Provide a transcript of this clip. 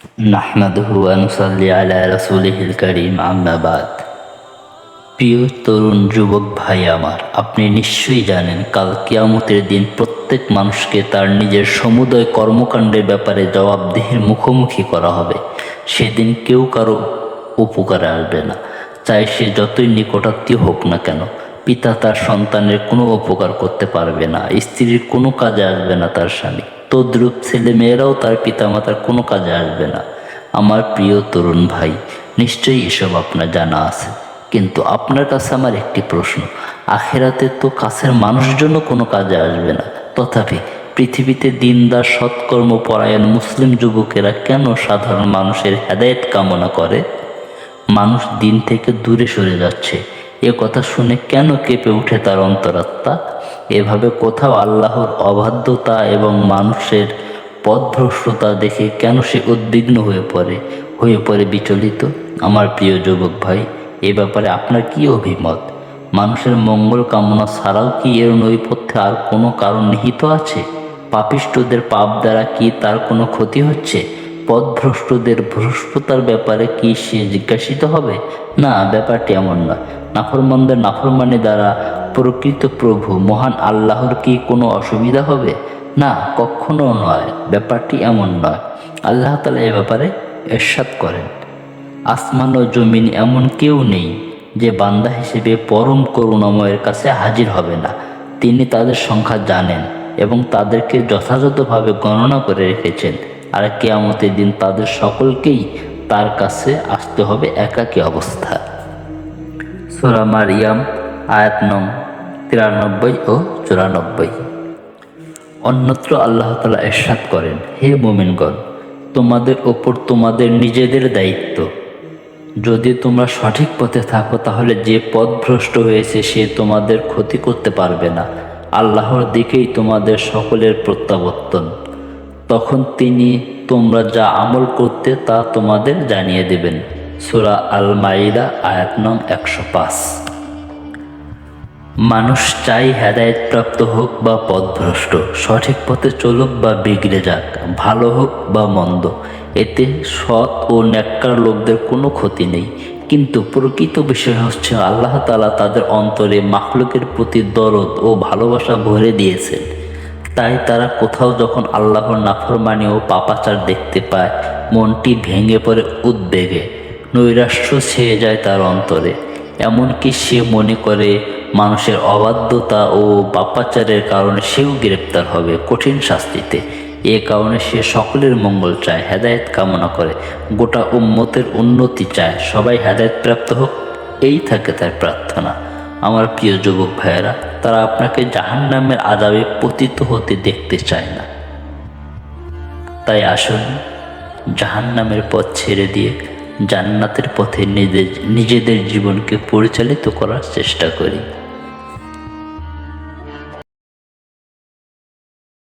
নাহমাদুহু ওয়া নুসাল্লি আলা রাসূলিহিল কারীম, আম্মা বাদ। প্রিয় তরুণ যুবক ভাই আমার, আপনি নিশ্চয়ই জানেন কাল কিয়ামতের দিন প্রত্যেক মানুষকে তার নিজের সমুদয় কর্মকাণ্ডের ব্যাপারে জবাবদিহির মুখোমুখি করা হবে। সেদিন কেউ কারো উপকারে আসবে না, চাই সে যতই নিকটাত্মীয় হোক না কেন। পিতা তার সন্তানের কোনো উপকার করতে পারবে না, স্ত্রীর কোনো কাজে আসবে না তার স্বামী, তদ্রূপ ছেলে মেয়েরাও তার পিতামাতার কোনো কাজে আসবে না। আমার প্রিয় তরুণ ভাই, নিশ্চয়ই এসব আপনার জানা আছে, কিন্তু আপনার কাছে আমার একটি প্রশ্ন। আখেরাতে তো কাছের মানুষজনও কোনো কাজে আসবে না, তথাপি পৃথিবীতে দিনদার সৎকর্ম পরায়ণ মুসলিম যুবকেরা কেন সাধারণ মানুষের হেদায়েত কামনা করে? মানুষ দিন থেকে দূরে সরে যাচ্ছে, এ কথা শুনে কেন কেঁপে ওঠে তার অন্তরাত্মা? এভাবে কোথাও আল্লাহর অবাধ্যতা এবং মানুষের পথভ্রষ্টতা দেখে কেন সে উদ্বিগ্ন হয়ে পড়ে বিচলিত? আমার প্রিয় যুবক ভাই, এ ব্যাপারে আপনার কি অভিমত? মানুষের মঙ্গল কামনা ছাড়াও কি এর নৈপথ্যে আর কোনো কারণ নিহিত আছে? পাপিষ্ঠদের পাপ দ্বারা কি তার কোনো ক্ষতি হচ্ছে? পথভ্রষ্টদের ভ্রষ্টতার ব্যাপারে কি সে জিজ্ঞাসিত হবে? না, ব্যাপারটি এমন নয়। নাফরমানদের নাফরমানি দ্বারা প্রকৃত প্রভু মহান আল্লাহর কি কোনো অসুবিধা হবে? না, কখনো নয়, ব্যাপারটি এমন নয়। আল্লাহ তাআলা এ ব্যাপারে ইরশাদ করেন, আসমান ও জমিন এমন কেউ নেই যে বান্দা হিসেবে পরম করুণাময়ের কাছে হাজির হবে না। তিনি তাদের সংখ্যা জানেন এবং তাদেরকে যথাযথভাবে গণনা করে রেখেছেন। আর কিয়ামতের দিন তাদের সকলকেই তার কাছে আসতে হবে একাকী অবস্থা। সূরা মারইয়াম আয়াত নং 93 ও 94। অন্যত্র আল্লাহ তাআলা ইরশাদ করেন, হে মুমিনগণ, তোমাদের ওপর তোমাদের নিজেদের দায়িত্ব। যদি তোমরা সঠিক পথে থাকো তাহলে যে পথভ্রষ্ট হয়েছে সে তোমাদের ক্ষতি করতে পারবে না। আল্লাহর দিকেই তোমাদের সকলের প্রত্যাবর্তন। তখন তিনি তোমরা যা আমল করতে তা তোমাদের জানিয়ে দেবেন। সূরা আল মাইদা আয়াত নং 105। মানুষ চাই হেদায়েতপ্রাপ্ত হোক বা পথভ্রষ্ট, সঠিক পথে চলুক বা বিগড়ে যাক, ভালো হোক বা মন্দ, এতে সৎ ও নেককার লোকদের কোনো ক্ষতি নেই। কিন্তু প্রকৃত বিষয় হচ্ছে আল্লাহ তাআলা তাদের অন্তরে মাখলুকের প্রতি দরদ ও ভালোবাসা ভরে দিয়েছেন। তাই তারা কোথাও যখন আল্লাহর নাফরমানি ও পাপাচার দেখতে পায়, মনটি ভেঙে পড়ে উদ্বেগে, নৈরাশ্য ছেয়ে যায় তার অন্তরে। এমনকি সে মনে করে মানুষের অবাধ্যতা ও পাপাচারের কারণে সেও গ্রেপ্তার হবে কঠিন শাস্তিতে। এ কারণে সে সকলের মঙ্গল চায়, হেদায়েত কামনা করে, গোটা উম্মতের উন্নতি চায়, সবাই হেদায়েত প্রাপ্ত হোক, এই থাকে তার প্রার্থনা। আমার প্রিয় যুবক ভাইয়েরা, তারা আপনাকে জাহান্নামের আযাবে পতিত হতে দেখতে চায় না। তাই আসুন, জাহান্নামের পথ ছেড়ে দিয়ে জান্নাতের পথে নিজেদের জীবনকে পরিচালিত করার চেষ্টা করি।